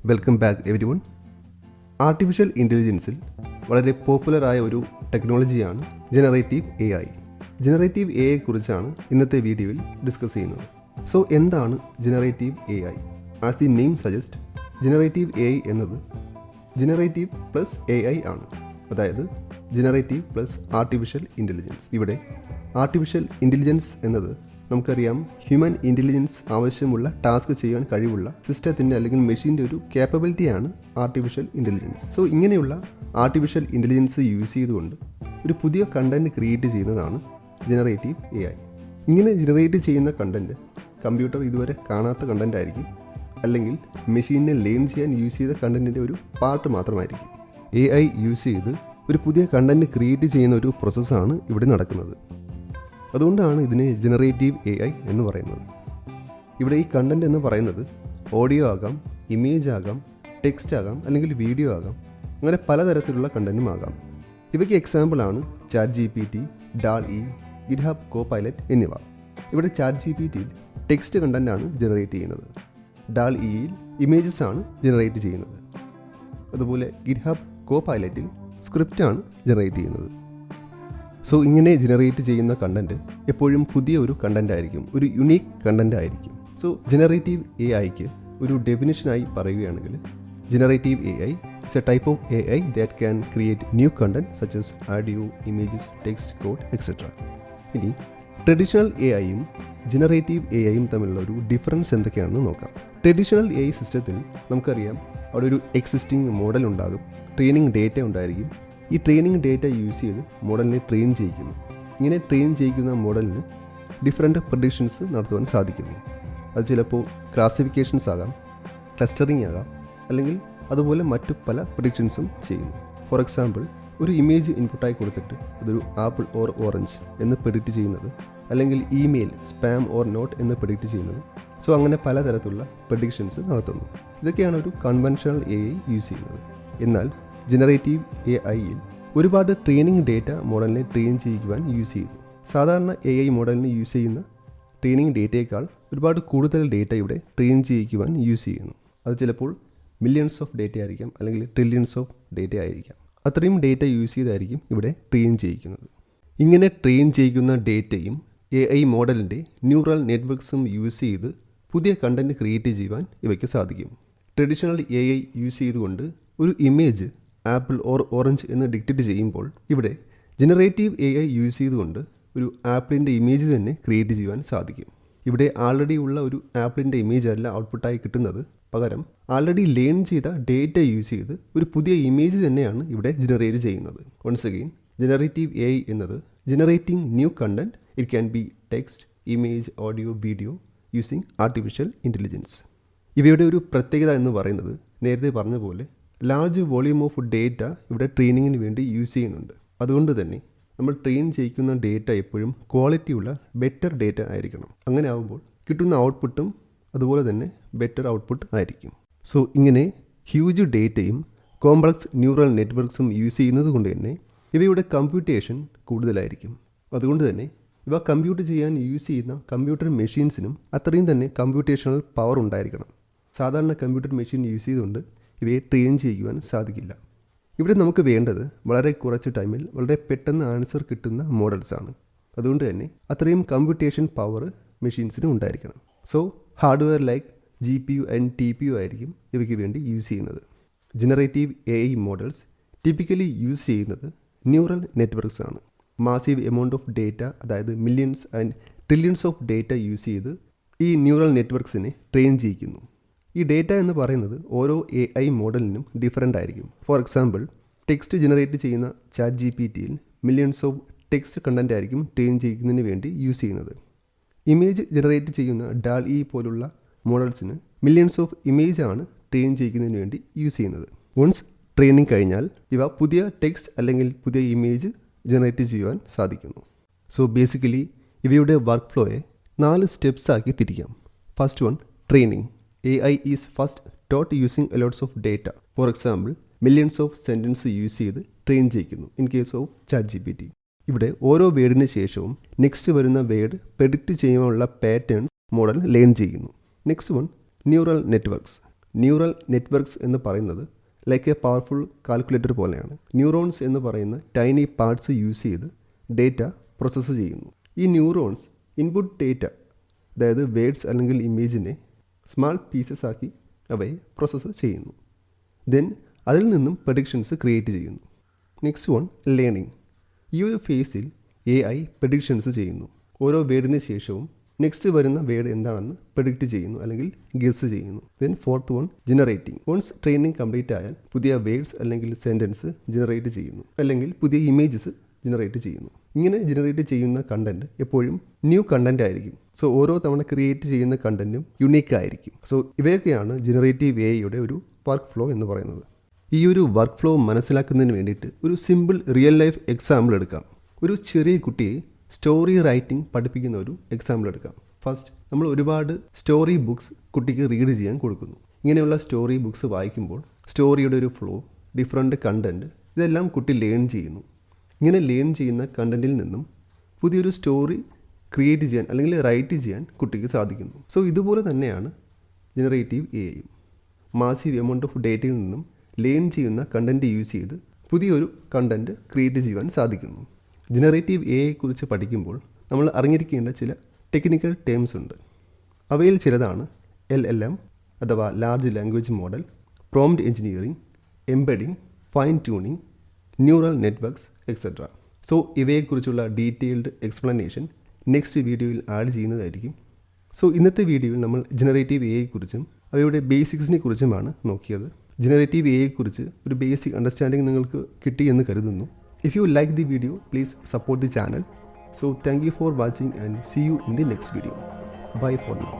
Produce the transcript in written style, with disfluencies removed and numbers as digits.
Welcome back everyone. Artificial ഇൻ്റലിജൻസിൽ വളരെ പോപ്പുലറായ ഒരു ടെക്നോളജിയാണ് generative A I. Generative A ഐയെക്കുറിച്ചാണ് ഇന്നത്തെ വീഡിയോയിൽ ഡിസ്കസ് ചെയ്യുന്നത്. സോ എന്താണ് generative A I? As the name suggest, generative A I എന്നത് ജനറേറ്റീവ് പ്ലസ് എ ഐ ആണ്. അതായത് ജനറേറ്റീവ് പ്ലസ് ആർട്ടിഫിഷ്യൽ ഇൻ്റലിജൻസ്. ഇവിടെ ആർട്ടിഫിഷ്യൽ ഇൻ്റലിജൻസ് എന്നത് നമുക്കറിയാം, ഹ്യൂമൻ ഇൻ്റലിജൻസ് ആവശ്യമുള്ള ടാസ്ക് ചെയ്യാൻ കഴിവുള്ള സിസ്റ്റത്തിൻ്റെ അല്ലെങ്കിൽ മെഷീൻ്റെ ഒരു ക്യാപ്പബിലിറ്റിയാണ് ആർട്ടിഫിഷ്യൽ ഇൻ്റലിജൻസ്. സോ ഇങ്ങനെയുള്ള ആർട്ടിഫിഷ്യൽ ഇൻ്റലിജൻസ് യൂസ് ചെയ്തുകൊണ്ട് ഒരു പുതിയ കണ്ടൻറ്റ് ക്രിയേറ്റ് ചെയ്യുന്നതാണ് ജനറേറ്റീവ് എ ഐ. ഇങ്ങനെ ജനറേറ്റ് ചെയ്യുന്ന കണ്ടൻറ്റ് കമ്പ്യൂട്ടർ ഇതുവരെ കാണാത്ത കണ്ടൻറ്റ് ആയിരിക്കും, അല്ലെങ്കിൽ മെഷീനെ ലേൺ ചെയ്യാൻ യൂസ് ചെയ്ത കണ്ടൻറ്റിൻ്റെ ഒരു പാർട്ട് മാത്രമായിരിക്കും. എ ഐ യൂസ് ചെയ്ത് ഒരു പുതിയ കണ്ടൻറ്റ് ക്രിയേറ്റ് ചെയ്യുന്ന ഒരു പ്രോസസ്സാണ് ഇവിടെ നടക്കുന്നത്. അതുകൊണ്ടാണ് ഇതിനെ ജനറേറ്റീവ് എ ഐ എന്ന് പറയുന്നത്. ഇവിടെ ഈ കണ്ടൻറ്റ് എന്ന് പറയുന്നത് ഓഡിയോ ആകാം, ഇമേജ് ആകാം, ടെക്സ്റ്റ് ആകാം, അല്ലെങ്കിൽ വീഡിയോ ആകാം. അങ്ങനെ പലതരത്തിലുള്ള കണ്ടൻറ്റും ആകാം. ഇവയ്ക്ക് എക്സാമ്പിളാണ് ChatGPT, DALL-E, GitHub Copilot എന്നിവ. ഇവിടെ ChatGPTയിൽ ടെക്സ്റ്റ് കണ്ടൻറ്റാണ് ജനറേറ്റ് ചെയ്യുന്നത്. DALL-Eയിൽ ഇമേജസ് ആണ് ജനറേറ്റ് ചെയ്യുന്നത്. അതുപോലെ GitHub Copilotൽ സ്ക്രിപ്റ്റാണ് ജനറേറ്റ് ചെയ്യുന്നത്. സോ ഇങ്ങനെ ജനറേറ്റ് ചെയ്യുന്ന കണ്ടൻറ്റ് എപ്പോഴും പുതിയ ഒരു കണ്ടൻറ്റ് ആയിരിക്കും, ഒരു യുണീക്ക് കണ്ടൻറ്റ് ആയിരിക്കും. സോ ജനറേറ്റീവ് എ ഐക്ക് ഒരു ഡെഫിനിഷനായി പറയുകയാണെങ്കിൽ, generative A I is A type of A I that can create new content such as audio, images, text, code etcetera. ഇനി ട്രഡീഷണൽ എ ഐയും ജനറേറ്റീവ് എ ഐയും തമ്മിലുള്ള ഒരു ഡിഫറൻസ് എന്തൊക്കെയാണെന്ന് നോക്കാം. ട്രഡീഷണൽ എ ഐ സിസ്റ്റത്തിൽ നമുക്കറിയാം, അവിടെ ഒരു എക്സിസ്റ്റിംഗ് മോഡൽ ഉണ്ടാകും, ട്രെയിനിങ് ഡേറ്റ ഉണ്ടായിരിക്കും. ഈ ട്രെയിനിങ് ഡേറ്റ യൂസ് ചെയ്ത് മോഡലിനെ ട്രെയിൻ ചെയ്യിക്കുന്നു. ഇങ്ങനെ ട്രെയിൻ ചെയ്യിക്കുന്ന മോഡലിന് ഡിഫറെൻറ്റ് പ്രഡിക്ഷൻസ് നടത്തുവാൻ സാധിക്കുന്നു. അത് ചിലപ്പോൾ ക്ലാസിഫിക്കേഷൻസ് ആകാം, ക്ലസ്റ്ററിങ് ആകാം, അല്ലെങ്കിൽ അതുപോലെ മറ്റു പല പ്രഡിക്ഷൻസും ചെയ്യുന്നു. ഫോർ എക്സാമ്പിൾ, ഒരു ഇമേജ് ഇൻപുട്ടായി കൊടുത്തിട്ട് അതൊരു ആപ്പിൾ ഓർ ഓറഞ്ച് എന്ന് പ്രെഡിക്റ്റ് ചെയ്യുന്നത്, അല്ലെങ്കിൽ ഇമെയിൽ സ്പാം ഓർ നോട്ട് എന്ന് പ്രെഡിക്റ്റ് ചെയ്യുന്നത്. സോ അങ്ങനെ പലതരത്തിലുള്ള പ്രഡിക്ഷൻസ് നടത്തുന്നു. ഇതൊക്കെയാണ് ഒരു കൺവെൻഷണൽ എ ഐ യൂസ് ചെയ്യുന്നത്. എന്നാൽ ജനറേറ്റീവ് എ ഐയിൽ ഒരുപാട് ട്രെയിനിങ് ഡേറ്റ മോഡലിനെ ട്രെയിൻ ചെയ്യുവാൻ യൂസ് ചെയ്യുന്നു. സാധാരണ എ ഐ മോഡലിന് യൂസ് ചെയ്യുന്ന ട്രെയിനിങ് ഡേറ്റയേക്കാൾ ഒരുപാട് കൂടുതൽ ഡേറ്റ ഇവിടെ ട്രെയിൻ ചെയ്യിക്കുവാൻ യൂസ് ചെയ്യുന്നു. അത് ചിലപ്പോൾ മില്യൺസ് ഓഫ് ഡേറ്റ ആയിരിക്കാം, അല്ലെങ്കിൽ ട്രില്യൺസ് ഓഫ് ഡേറ്റ ആയിരിക്കാം. അത്രയും ഡേറ്റ യൂസ് ചെയ്തായിരിക്കും ഇവിടെ ട്രെയിൻ ചെയ്യിക്കുന്നത്. ഇങ്ങനെ ട്രെയിൻ ചെയ്യിക്കുന്ന ഡേറ്റയും എ ഐ മോഡലിൻ്റെ ന്യൂറൽ നെറ്റ്വർക്ക്സും യൂസ് ചെയ്ത് പുതിയ കണ്ടൻറ്റ് ക്രിയേറ്റ് ചെയ്യുവാൻ ഇവയ്ക്ക് സാധിക്കും. ട്രഡീഷണൽ എ ഐ യൂസ് ചെയ്തുകൊണ്ട് ഒരു ഇമേജ് ആപ്പിൾ ഓർ ഓറഞ്ച് എന്ന് ഡിക്റ്റേറ്റ് ചെയ്യുമ്പോൾ, ഇവിടെ ജനറേറ്റീവ് എ ഐ യൂസ് ചെയ്തുകൊണ്ട് ഒരു ആപ്പിളിൻ്റെ ഇമേജ് തന്നെ ക്രിയേറ്റ് ചെയ്യുവാൻ സാധിക്കും. ഇവിടെ ആൾറെഡി ഉള്ള ഒരു ആപ്പിളിൻ്റെ ഇമേജ് അല്ല ഔട്ട്പുട്ടായി കിട്ടുന്നത്, പകരം ആൾറെഡി ലേൺ ചെയ്ത ഡേറ്റ യൂസ് ചെയ്ത് ഒരു പുതിയ ഇമേജ് തന്നെയാണ് ഇവിടെ ജനറേറ്റ് ചെയ്യുന്നത്. Once again, generative A I എന്നത് generating new content. It can be text, image, audio, video using artificial intelligence. ഇവയുടെ ഒരു പ്രത്യേകത എന്ന് പറയുന്നത്, നേരത്തെ പറഞ്ഞ പോലെ ലാർജ് വോളിയൂം ഓഫ് ഡേറ്റ ഇവിടെ ട്രെയിനിങ്ങിന് വേണ്ടി യൂസ് ചെയ്യുന്നുണ്ട്. അതുകൊണ്ട് തന്നെ നമ്മൾ ട്രെയിൻ ചെയ്യിക്കുന്ന ഡേറ്റ എപ്പോഴും ക്വാളിറ്റിയുള്ള ബെറ്റർ ഡേറ്റ ആയിരിക്കണം. അങ്ങനെ ആകുമ്പോൾ കിട്ടുന്ന ഔട്ട്പുട്ടും അതുപോലെ തന്നെ ബെറ്റർ ഔട്ട്പുട്ട് ആയിരിക്കും. സോ ഇങ്ങനെ ഹ്യൂജ് ഡേറ്റയും കോംപ്ലക്സ് ന്യൂറൽ നെറ്റ്വർക്ക്സും യൂസ് ചെയ്യുന്നത് കൊണ്ട് തന്നെ ഇവയുടെ കമ്പ്യൂട്ടേഷൻ കൂടുതലായിരിക്കും. അതുകൊണ്ട് തന്നെ ഇവ കമ്പ്യൂട്ട് ചെയ്യാൻ യൂസ് ചെയ്യുന്ന കമ്പ്യൂട്ടർ മെഷീൻസിനും അത്രയും തന്നെ കമ്പ്യൂട്ടേഷണൽ പവർ ഉണ്ടായിരിക്കണം. സാധാരണ കമ്പ്യൂട്ടർ മെഷീൻ യൂസ് ചെയ്തുകൊണ്ട് ഇവയെ ട്രെയിൻ ചെയ്യുവാൻ സാധിക്കില്ല. ഇവിടെ നമുക്ക് വേണ്ടത് വളരെ കുറച്ച് ടൈമിൽ വളരെ പെട്ടെന്ന് ആൻസർ കിട്ടുന്ന മോഡൽസാണ്. അതുകൊണ്ട് തന്നെ അത്രയും കമ്പ്യൂട്ടേഷൻ പവർ മെഷീൻസിനും ഉണ്ടായിരിക്കണം. So hardware like GPU and TPU ആയിരിക്കും ഇവയ്ക്ക് വേണ്ടി യൂസ് ചെയ്യുന്നത്. Generative A I models typically use ചെയ്യുന്നത് ന്യൂറൽ നെറ്റ്വർക്ക്സ് ആണ്. മാസീവ് എമൗണ്ട് ഓഫ് ഡേറ്റ, അതായത് millions and trillions of data use ചെയ്ത് ഈ ന്യൂറൽ നെറ്റ്വർക്ക്സിനെ ട്രെയിൻ ചെയ്യിക്കുന്നു. ഈ ഡേറ്റ എന്ന് പറയുന്നത് ഓരോ എ ഐ മോഡലിനും ഡിഫറൻ്റ് ആയിരിക്കും. ഫോർ എക്സാമ്പിൾ, ടെക്സ്റ്റ് ജനറേറ്റ് ചെയ്യുന്ന ChatGPTയിൽ മില്യൺസ് ഓഫ് ടെക്സ്റ്റ് കണ്ടൻറ്റ് ആയിരിക്കും ട്രെയിൻ ചെയ്യുന്നതിന് വേണ്ടി യൂസ് ചെയ്യുന്നത്. ഇമേജ് ജനറേറ്റ് ചെയ്യുന്ന DALL-E പോലുള്ള മോഡൽസിന് മില്യൺസ് ഓഫ് ഇമേജ് ആണ് ട്രെയിൻ ചെയ്യിക്കുന്നതിന് വേണ്ടി യൂസ് ചെയ്യുന്നത്. വൺസ് ട്രെയിനിങ് കഴിഞ്ഞാൽ ഇവ പുതിയ ടെക്സ്റ്റ് അല്ലെങ്കിൽ പുതിയ ഇമേജ് ജനറേറ്റ് ചെയ്യുവാൻ സാധിക്കുന്നു. സോ ബേസിക്കലി ഇവയുടെ വർക്ക് ഫ്ലോയെ 4 സ്റ്റെപ്സ് ആക്കി തിരിക്കാം. First one, training. AI is first taught using a lots of data. For example, millions of sentences use ചെയ്ത് ട്രെയിൻ ചെയ്യിക്കുന്നു. ഇൻ കേസ് ഓഫ് ChatGPT, ഇവിടെ ഓരോ വേർഡിന് ശേഷവും നെക്സ്റ്റ് വരുന്ന വേർഡ് പ്രെഡിക്റ്റ് ചെയ്യാനുള്ള പാറ്റേൺ മോഡൽ ലേൺ ചെയ്യുന്നു. Next one, neural networks. Neural networks എന്ന് പറയുന്നത് ലൈക്ക് എ പവർഫുൾ കാൽക്കുലേറ്റർ പോലെയാണ്. ന്യൂറോൺസ് എന്ന് പറയുന്ന ടൈനി പാർട്സ് യൂസ് ചെയ്ത് ഡേറ്റ പ്രോസസ്സ് ചെയ്യുന്നു. ഈ ന്യൂറോൺസ് ഇൻപുട്ട് ഡേറ്റ, അതായത് വേർഡ്സ് അല്ലെങ്കിൽ ഇമേജിനെ സ്മാൾ പീസസ് ആക്കി അവയെ പ്രോസസ്സ് ചെയ്യുന്നു. ദെൻ അതിൽ നിന്നും പ്രഡിക്ഷൻസ് ക്രിയേറ്റ് ചെയ്യുന്നു. Next one, learning. ഈ ഒരു ഫേസിൽ AI പ്രഡിക്ഷൻസ് ചെയ്യുന്നു. ഓരോ വേർഡിന് ശേഷവും നെക്സ്റ്റ് വരുന്ന വേർഡ് എന്താണെന്ന് പ്രെഡിക്റ്റ് ചെയ്യുന്നു അല്ലെങ്കിൽ ഗസ് ചെയ്യുന്നു. Then fourth one, generating. Once training complete ആയാൽ പുതിയ വേർഡ്സ് അല്ലെങ്കിൽ സെൻറ്റൻസ് ജനറേറ്റ് ചെയ്യുന്നു, അല്ലെങ്കിൽ പുതിയ ഇമേജസ് ജനറേറ്റ് ചെയ്യുന്നു. ഇങ്ങനെ ജനറേറ്റ് ചെയ്യുന്ന കണ്ടൻറ്റ് എപ്പോഴും ന്യൂ കണ്ടൻറ്റ് ആയിരിക്കും. സോ ഓരോ തവണ ക്രിയേറ്റ് ചെയ്യുന്ന കണ്ടൻറ്റും യുണീക്ക് ആയിരിക്കും. സോ ഇവയൊക്കെയാണ് ജനറേറ്റീവ് AIയുടെ ഒരു വർക്ക് ഫ്ലോ എന്ന് പറയുന്നത്. ഈ ഒരു വർക്ക് ഫ്ലോ മനസ്സിലാക്കുന്നതിന് വേണ്ടിയിട്ട് ഒരു സിമ്പിൾ റിയൽ ലൈഫ് എക്സാമ്പിൾ എടുക്കാം. ഒരു ചെറിയ കുട്ടിയെ സ്റ്റോറി റൈറ്റിംഗ് പഠിപ്പിക്കുന്ന ഒരു എക്സാമ്പിൾ എടുക്കാം. ഫസ്റ്റ്, നമ്മൾ ഒരുപാട് സ്റ്റോറി ബുക്സ് കുട്ടിക്ക് റീഡ് ചെയ്യാൻ കൊടുക്കുന്നു. ഇങ്ങനെയുള്ള സ്റ്റോറി ബുക്സ് വായിക്കുമ്പോൾ സ്റ്റോറിയുടെ ഒരു ഫ്ലോ, ഡിഫറെൻറ്റ് കണ്ടൻറ്റ്, ഇതെല്ലാം കുട്ടി ലേൺ ചെയ്യുന്നു. ഇങ്ങനെ ലേൺ ചെയ്യുന്ന കണ്ടൻറ്റിൽ നിന്നും പുതിയൊരു സ്റ്റോറി ക്രിയേറ്റ് ചെയ്യാൻ അല്ലെങ്കിൽ റൈറ്റ് ചെയ്യാൻ കുട്ടിക്ക് സാധിക്കുന്നു. സോ ഇതുപോലെ തന്നെയാണ് ജനറേറ്റീവ് AIയും. മാസീവ് എമൗണ്ട് ഓഫ് ഡേറ്റയിൽ നിന്നും ലേൺ ചെയ്യുന്ന കണ്ടൻറ്റ് യൂസ് ചെയ്ത് പുതിയൊരു കണ്ടൻറ്റ് ക്രിയേറ്റ് ചെയ്യുവാൻ സാധിക്കുന്നു. ജനറേറ്റീവ് AI കുറിച്ച് പഠിക്കുമ്പോൾ നമ്മൾ അറിഞ്ഞിരിക്കേണ്ട ചില ടെക്നിക്കൽ ടേംസ് ഉണ്ട്. അവയിൽ ചിലതാണ് LLM അഥവാ large language model, prompt engineering, embedding, fine tuning, neural networks etcetera. So ഇവയെക്കുറിച്ചുള്ള ഡീറ്റെയിൽഡ് എക്സ്പ്ലനേഷൻ നെക്സ്റ്റ് വീഡിയോയിൽ ആഡ് ചെയ്യുന്നതായിരിക്കും. സോ ഇന്നത്തെ വീഡിയോയിൽ നമ്മൾ ജനറേറ്റീവ് AI കുറിച്ചും അവയുടെ ബേസിക്സിനെ കുറിച്ചുമാണ് നോക്കിയത്. ജനറേറ്റീവ് AI കുറിച്ച് ഒരു ബേസിക് അണ്ടർസ്റ്റാൻഡിംഗ് നിങ്ങൾക്ക് കിട്ടിയെന്ന് കരുതുന്നു. If you like the video, please support the channel. So thank you for watching and see you in the next video. Bye for now.